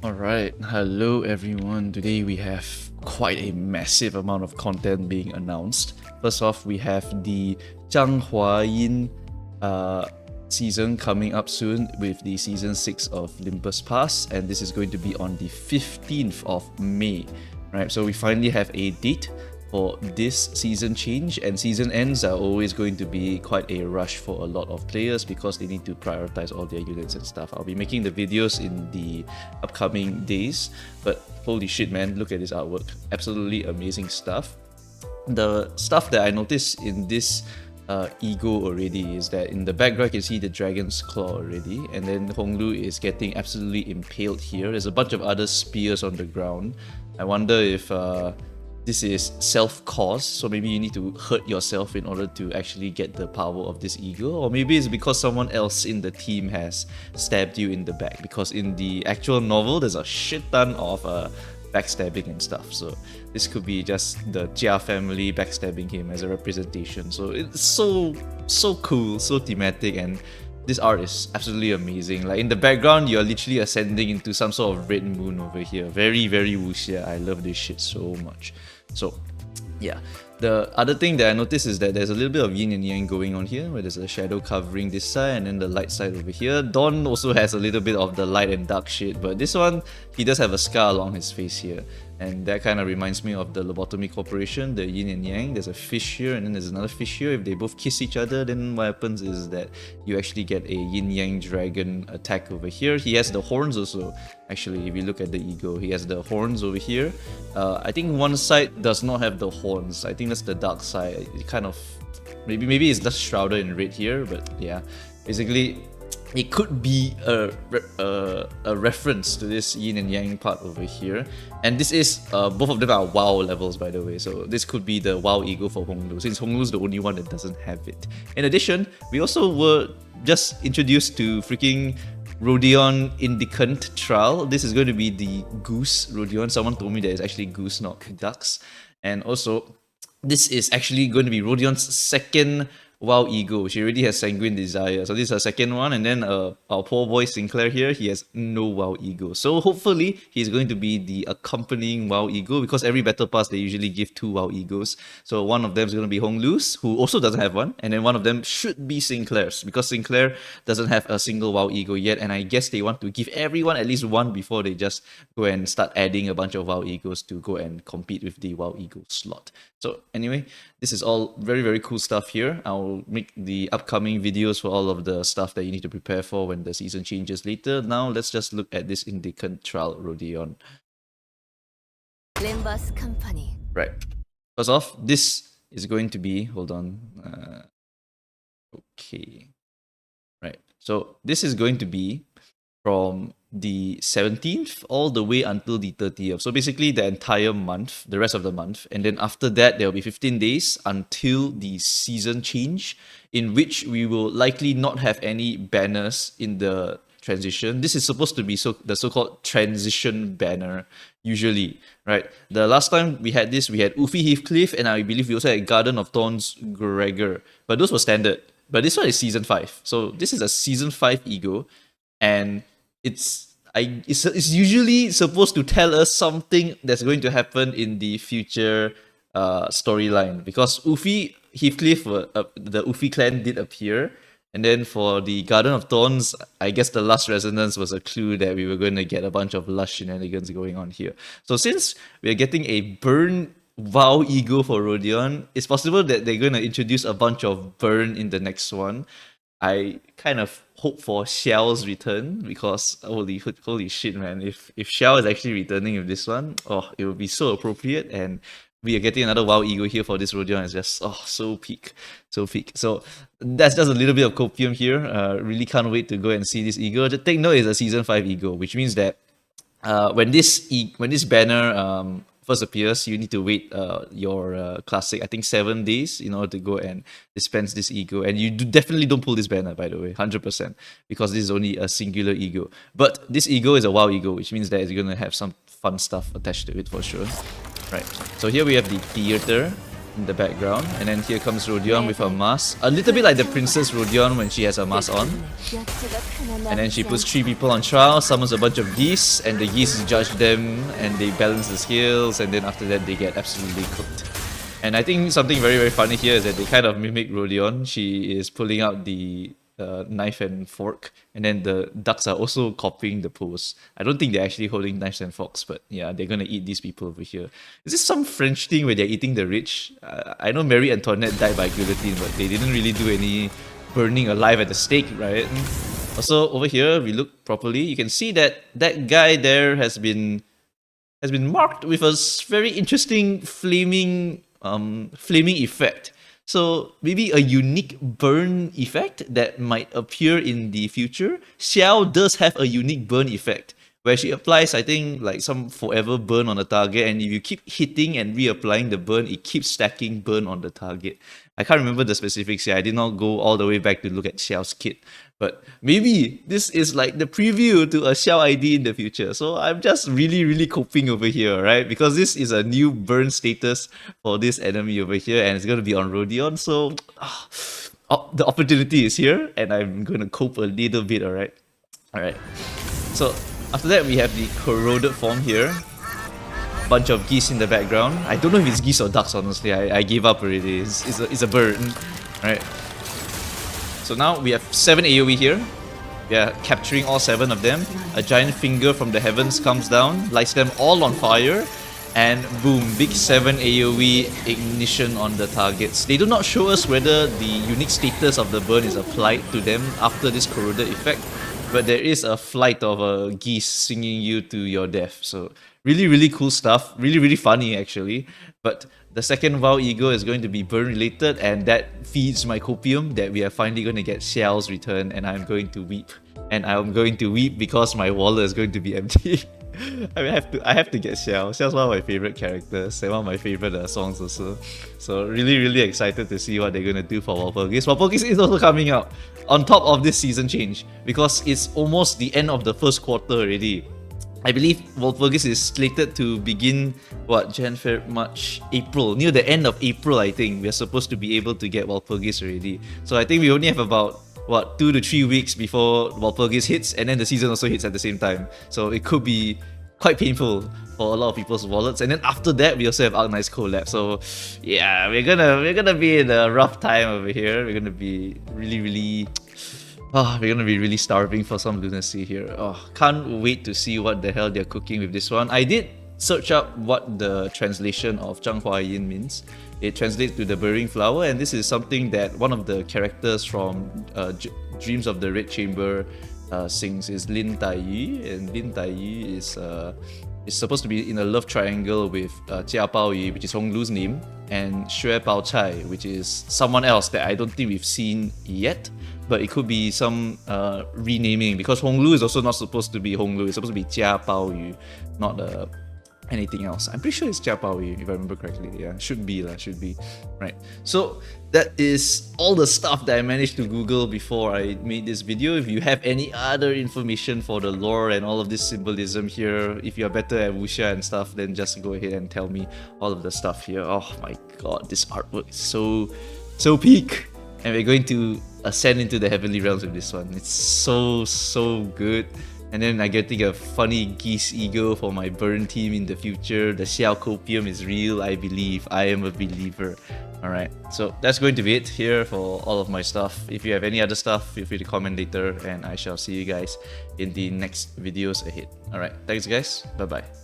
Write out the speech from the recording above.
Alright, hello everyone. Today we have quite a massive amount of content being announced. First off, we have the Zhang Huayin season coming up soon with the season 6 of Limbus Pass, and this is going to be on the 15th of May. Right, so we finally have a date for this season change, and season ends are always going to be quite a rush for a lot of players because they need to prioritize all their units and stuff. I'll be making the videos in the upcoming days, but holy shit man, look at this artwork. Absolutely amazing stuff. The stuff that I noticed in this E.G.O already is that in the background you can see the dragon's claw already, and then Honglu is getting absolutely impaled here. There's a bunch of other spears on the ground. I wonder if this is self-caused, so maybe you need to hurt yourself in order to actually get the power of this E.G.O, or maybe it's because someone else in the team has stabbed you in the back, because in the actual novel there's a shit ton of backstabbing and stuff, so this could be just the Jia family backstabbing him as a representation. So it's so cool, so thematic, and this art is absolutely amazing. Like in the background, you're literally ascending into some sort of red moon over here. Very wuxia. I love this shit so much. So yeah, the other thing that I noticed is that there's a little bit of yin and yang going on here, where there's a shadow covering this side and then the light side over here. Dawn also has a little bit of the light and dark shit, but this one, he does have a scar along his face here. And that kind of reminds me of the Lobotomy Corporation, the yin and yang. There's a fish here and then there's another fish here. If they both kiss each other, then what happens is that you actually get a yin-yang dragon attack over here. He has the horns also. Actually, if you look at the E.G.O, he has the horns over here. I think one side does not have the horns. I think that's the dark side. It kind of... Maybe it's just shrouded in red here, but yeah. Basically, it could be a reference to this yin and yang part over here. And this is, both of them are WAW levels by the way, so this could be the WAW E.G.O for Honglu, since Honglu's the only one that doesn't have it. In addition, we also were just introduced to freaking Rodion Indicant trial. This is going to be the goose Rodion. Someone told me that it's actually goose, not ducks. And also, this is actually going to be Rodion's second WAW E.G.O. She already has Sanguine Desire, so this is her second one. And then our poor boy Sinclair here, he has no WAW E.G.O. So hopefully he's going to be the accompanying WAW E.G.O, because every battle pass they usually give 2 WAW E.G.Os. So one of them is going to be Honglu's, who also doesn't have one, and then one of them should be Sinclair's, because Sinclair doesn't have a single WAW E.G.O yet, and I guess they want to give everyone at least one before they just go and start adding a bunch of WAW E.G.Os to go and compete with the WAW E.G.O slot. So anyway, this is all very cool stuff here. I'll make the upcoming videos for all of the stuff that you need to prepare for when the season changes later. Now let's just look at this Indicant trial Rodion. Limbus company. Right. First off, this is going to be, hold on. Okay. Right. So this is going to be from the 17th all the way until the 30th. So basically the entire month, the rest of the month. And then after that, there will be 15 days until the season change, in which we will likely not have any banners in the transition. This is supposed to be the so-called transition banner, usually, right? The last time we had this, we had Ufi Heathcliff, and I believe we also had Garden of Thorns Gregor. But those were standard. But this one is season 5. So this is a season 5 E.G.O, and it's usually supposed to tell us something that's going to happen in the future storyline, because Ufi Heathcliff, the Ufi clan did appear, and then for the Garden of Thorns, I guess the last resonance was a clue that we were going to get a bunch of lush shenanigans going on here. So since we're getting a burn WAW E.G.O for Rodion, it's possible that they're going to introduce a bunch of burn in the next one. I kind of hope for Xiao's return, because holy shit, man! If Xiao is actually returning with this one, oh, it would be so appropriate, and we are getting another WAW E.G.O here for this Rodion. It's just so peak. So that's just a little bit of copium here. Really can't wait to go and see this E.G.O. Just take note, it's a season 5 E.G.O, which means that when this banner first appears, you need to wait your classic, I think 7 days in order to go and dispense this E.G.O. And you definitely don't pull this banner, by the way, 100%, because this is only a singular E.G.O. But this E.G.O is a WAW E.G.O, which means that it's going to have some fun stuff attached to it for sure. Right, so here we have the theater. in the background. And then here comes Rodion with her mask. A little bit like the Princess Rodion when she has her mask on. And then she puts 3 people on trial, summons a bunch of geese, and the geese judge them, and they balance the scales, and then after that they get absolutely cooked. And I think something very, very funny here is that they kind of mimic Rodion. She is pulling out the knife and fork, and then the ducks are also copying the pose. I don't think they're actually holding knives and forks, but yeah, they're gonna eat these people over here. Is this some French thing where they're eating the rich? I know Marie Antoinette died by guillotine, but they didn't really do any burning alive at the stake, right? Also, over here, we look properly, you can see that that guy there has been marked with a very interesting flaming effect. So maybe a unique burn effect that might appear in the future. Xiao does have a unique burn effect where she applies, I think, like some forever burn on the target, and if you keep hitting and reapplying the burn, it keeps stacking burn on the target. I can't remember the specifics here. I did not go all the way back to look at Xiao's kit, but maybe this is like the preview to a Xiao ID in the future. So I'm just really coping over here, right? Because this is a new burn status for this enemy over here, and it's going to be on Rodion. So the opportunity is here, and I'm going to cope a little bit, alright? Alright. So after that, we have the corroded form here. Bunch of geese in the background. I don't know if it's geese or ducks, honestly. I gave up already. It's a bird. Alright. So now we have 7 AoE here. We are capturing all 7 of them. A giant finger from the heavens comes down, lights them all on fire, and boom, big 7 AoE ignition on the targets. They do not show us whether the unique status of the burn is applied to them after this corroded effect, but there is a flight of a geese singing you to your death. So really cool stuff. Really funny actually. But the second WAW E.G.O is going to be burn related, and that feeds my copium that we are finally going to get Xiao's return, and I'm going to weep. And I'm going to weep because my wallet is going to be empty. I have to get Xiao. Xiao's one of my favorite characters and one of my favorite songs also. So really excited to see what they're going to do for Walpurgis. Walpurgis is also coming out on top of this season change because it's almost the end of the first quarter already. I believe Walpurgis is slated to begin, Jan, Feb, March, April. Near the end of April, I think, we're supposed to be able to get Walpurgis already. So I think we only have about, 2 to 3 weeks before Walpurgis hits, and then the season also hits at the same time. So it could be quite painful for a lot of people's wallets. And then after that, we also have Arknight's collab. So yeah, we're gonna be in a rough time over here. We're gonna be really we're gonna be really starving for some lunacy here. Can't wait to see what the hell they're cooking with this one. I did search up what the translation of Zhang Huayin means. It translates to the burning flower, and this is something that one of the characters from Dreams of the Red Chamber sings, is Lin Taiyu, and Lin Taiyu is supposed to be in a love triangle with Jia Baoyu, which is Hong Lu's name, and Xue Baochai, which is someone else that I don't think we've seen yet. But it could be some renaming, because Hong Lu is also not supposed to be Hong Lu. It's supposed to be Jia Baoyu, not anything else. I'm pretty sure it's Jia Baoyu, if I remember correctly. Yeah, should be. Right. So that is all the stuff that I managed to Google before I made this video. If you have any other information for the lore and all of this symbolism here, if you're better at wuxia and stuff, then just go ahead and tell me all of the stuff here. Oh my god, this artwork is so peak. And we're going to ascend into the heavenly realms with this one. It's so good. And then I get to get a funny geese E.G.O for my burn team in the future. The Xiao Copium is real, I believe. I am a believer. Alright, so that's going to be it here for all of my stuff. If you have any other stuff, feel free to comment later, and I shall see you guys in the next videos ahead. Alright, thanks guys. Bye bye.